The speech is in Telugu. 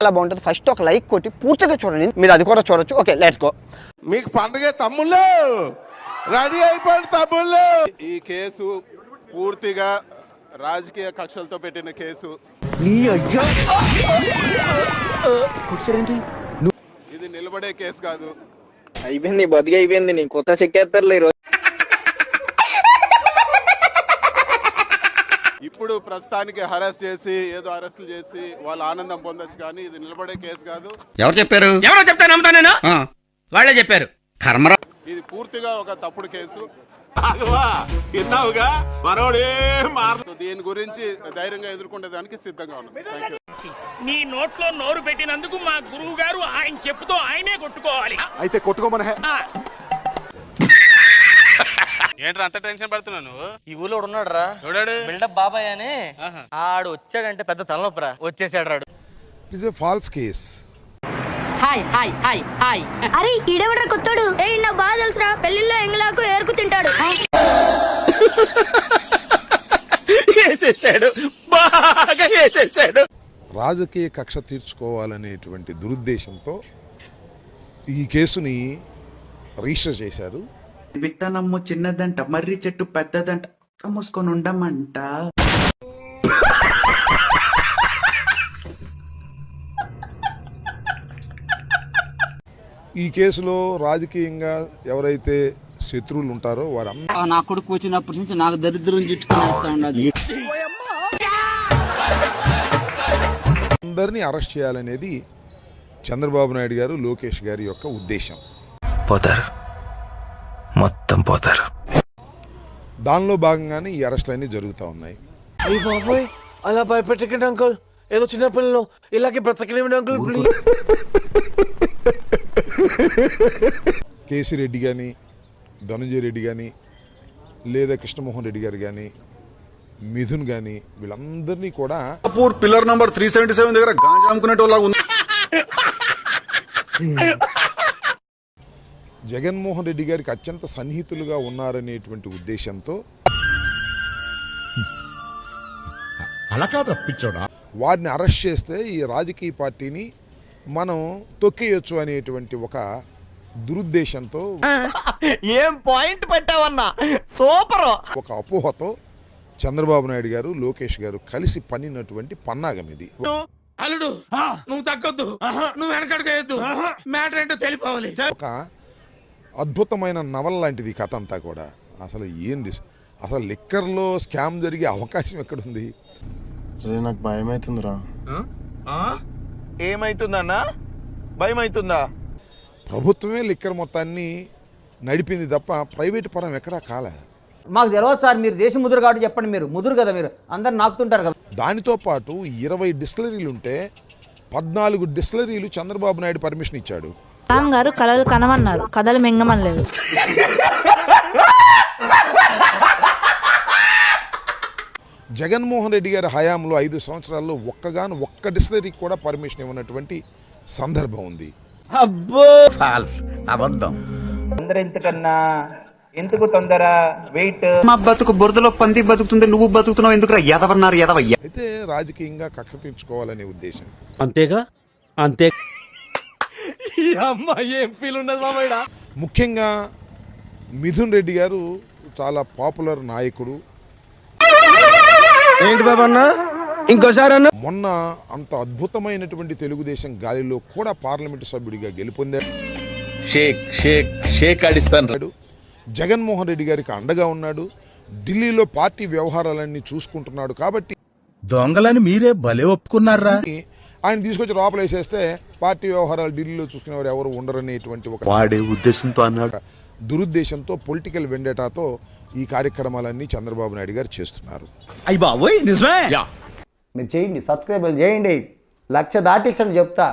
చాలా బాగుంటుంది. ఫస్ట్ ఒక లైక్ కొట్టి పూర్తిగా చూడండి, మీరు అది కూడా చూడొచ్చు. Okay, let's go. మీకు పండుగ తమ్ముళ్ళు రెడీ అయిపోయింది తమ్ముళ్ళు. ఈ కేసు పూర్తిగా రాజకీయ కక్షలతో పెట్టిన కేసు. ఇది నిలబడే కేసు కాదు. అయిపోయింది, బతికి అయిపోయింది. నీ కొత్త చెక్కేస్తారులే ఈరోజు. ఇప్పుడు ప్రస్తుతానికి హరాస్ చేసి ఏదో అరెస్టులు చేసి వాళ్ళు ఆనందం పొందొచ్చు, కానీ ఇది నిలబడే కేసు కాదు. ఎవరు చెప్పారు? ఎవరో చెప్తా నమ్ముతా నేను. వాళ్ళే చెప్పారు. కర్మరా. ఇది పూర్తిగా ఒక తప్పుడు కేసు. దీని గురించి ధైర్యంగా ఎదుర్కొనేదానికి సిద్ధంగా ఉన్నాం. Thank you. నీ నోట్లో నోరు పెట్టినందుకు మా గురువు గారు ఆయన చెప్పుతో ఆయనే కొట్టుకోవాలి. అయితే కొట్టుకోమనే. ఏంట్రా అంత టెన్షన్ పడుతున్నావు నువ్వు? ఈ ఊళ్ళో ఉన్నాడు రా, బిల్డప్ బాబాయ్ అని. ఆడు వచ్చాడంటే పెద్ద తలనొప్పరా, వచ్చేసాడు రాడు. It is a false case. Hi hi hi hi. అరే ఈడెవడ్రా కొత్తడు? నా బాగా తెలుసురా, పెళ్లిలో ఎంగలాకు ఏరుకు తింటాడు. బాగా వేసేసాడు. రాజకీయ కక్ష తీర్చుకోవాలనేటువంటి దురుద్దేశంతో ఈ కేసుని రిజిస్టర్ చేశారు. విత్తనమ్ము చిన్నదంట, మర్రి చెట్టు పెద్దదంట, మూసుకొని ఉండమంట. ఈ కేసులో రాజకీయంగా ఎవరైతే శత్రువులు ఉంటారో వారందరూ నా కొడుకు వచ్చినప్పటి నుంచి నాకు దరిద్రం అందరినీ అరెస్ట్ చేయాలనేది చంద్రబాబు నాయుడు గారు, లోకేష్ గారి యొక్క ఉద్దేశం. పోతారు, మొత్తం పోతారు. దానిలో భాగంగానే ఈ అరెస్టులన్నీ జరుగుతూ ఉన్నాయి. అయ్యి బాబోయ్, అలా భయపెట్టకండి అంకుల్. ఏదో చిన్న పిల్లలు ఇలాగే బ్రతకలేమండి అంకుల్. కేసీ రెడ్డి కానీ, ధనంజయ రెడ్డి కానీ, లేదా కృష్ణమోహన్ రెడ్డి గారు కానీ, మిథున్ కానీ, వీళ్ళందరినీ కూడా పిల్లర్ నంబర్ 377 దగ్గర గాంజా అమ్ముకునేటోళ్ళగా ఉంది. జగన్మోహన్ రెడ్డి గారికి అత్యంత సన్నిహితులుగా ఉన్నారనేటువంటి ఉద్దేశంతో వారిని అరెస్ట్ చేస్తే ఈ రాజకీయ పార్టీని మనం తొక్కేయొచ్చు అనేటువంటి ఒక దురుద్దేశంతో, ఏం పాయింట్ పెట్టావన్నా, సూపర్. ఒక అపోహతో చంద్రబాబు నాయుడు గారు, లోకేష్ గారు కలిసి పన్నినటువంటి పన్నాగం ఇది. అల్లుడు నువ్వు తగ్గొద్దు, నువ్వు వెనకడుకోవద్దు, మ్యాటర్ ఏంటో తెలిపోవాలి. ఒక అద్భుతమైన నవల లాంటిది కథ అంతా కూడా. అసలు ఏంటి, అసలు లిక్కర్లో స్కామ్ జరిగే అవకాశం ఎక్కడుంది? నాకు భయం అవుతుందిరా. ఏమైతుందన్నా, భయం అవుతుందా? ప్రభుత్వమే లిక్కర్ మొత్తాన్ని నడిపింది తప్ప ప్రైవేట్ పరం ఎక్కడా కాలే. మాకు తెలియదు సార్, మీరు దేశ ముదురు కాబట్టి చెప్పండి. మీరు ముదురు కదా, మీరు అందరు నాకుతుంటారు కదా. దానితో పాటు 20 డిస్టిలరీలు ఉంటే 14 డిస్టిలరీలు చంద్రబాబు నాయుడు పర్మిషన్ ఇచ్చాడు. రామ్ గారు కళలు కనమన్నారు, కథలు మింగమనలేదు. జగన్మోహన్ రెడ్డి గారి హయాంలో 5 సంవత్సరాల్లో ఒక్క డిస్టిలరీకి కూడా పర్మిషన్ ఇవ్వనటువంటి సందర్భం ఉంది. అబ్బో, ఫాల్స్, అబద్ధం. ఎంతకన్నా ఎందుకు తొందర, వెయిట్. మా బతుకు బురదలో పంది బతుకుతుంది, నువ్వు బతుకుతున్నావు ఎందుకురా? ఎదవన్నారు ఎదవయ్య. అయితే రాజకీయంగా కక్ష తీర్చుకోవాలనే ఉద్దేశం. అంతేగా, అంతే. ఏం ఫీల్ ఉన్నది మామయ్య. ముఖ్యంగా మిథున్ రెడ్డి గారు చాలా పాపులర్ నాయకుడు. ఏంటి బాబా అన్న, ఇంకోసారి అన్న. మొన్న అంత అద్భుతమైనటువంటి తెలుగుదేశం గాలిలో కూడా పార్లమెంటు సభ్యుడిగా గెలుపొందాడు. జగన్మోహన్ రెడ్డి గారికి అండగా ఉన్నాడు. ఢిల్లీలో పార్టీ వ్యవహారాలన్నీ చూసుకుంటున్నాడు. కాబట్టి దొంగలని మీరే భలే ఒప్పుకున్నారా? ఆయన తీసుకొచ్చి లోపల వేసేస్తే పార్టీ వ్యవహారాలు ఢిల్లీలో చూసుకునేవారు ఎవరు ఉండరనేటువంటి ఒక వాడే ఉద్దేశంతో అన్నాడు. దురుద్దేశంతో, పొలిటికల్ వెండేటాతో ఈ కార్యక్రమాలన్నీ చంద్రబాబు నాయుడు గారు చేస్తున్నారు. అయ్య బాబోయ్, నిజమే. మీరు చేయండి, సబ్స్క్రైబ్ చేయండి, 1,00,000 దాటించండి చెప్తా.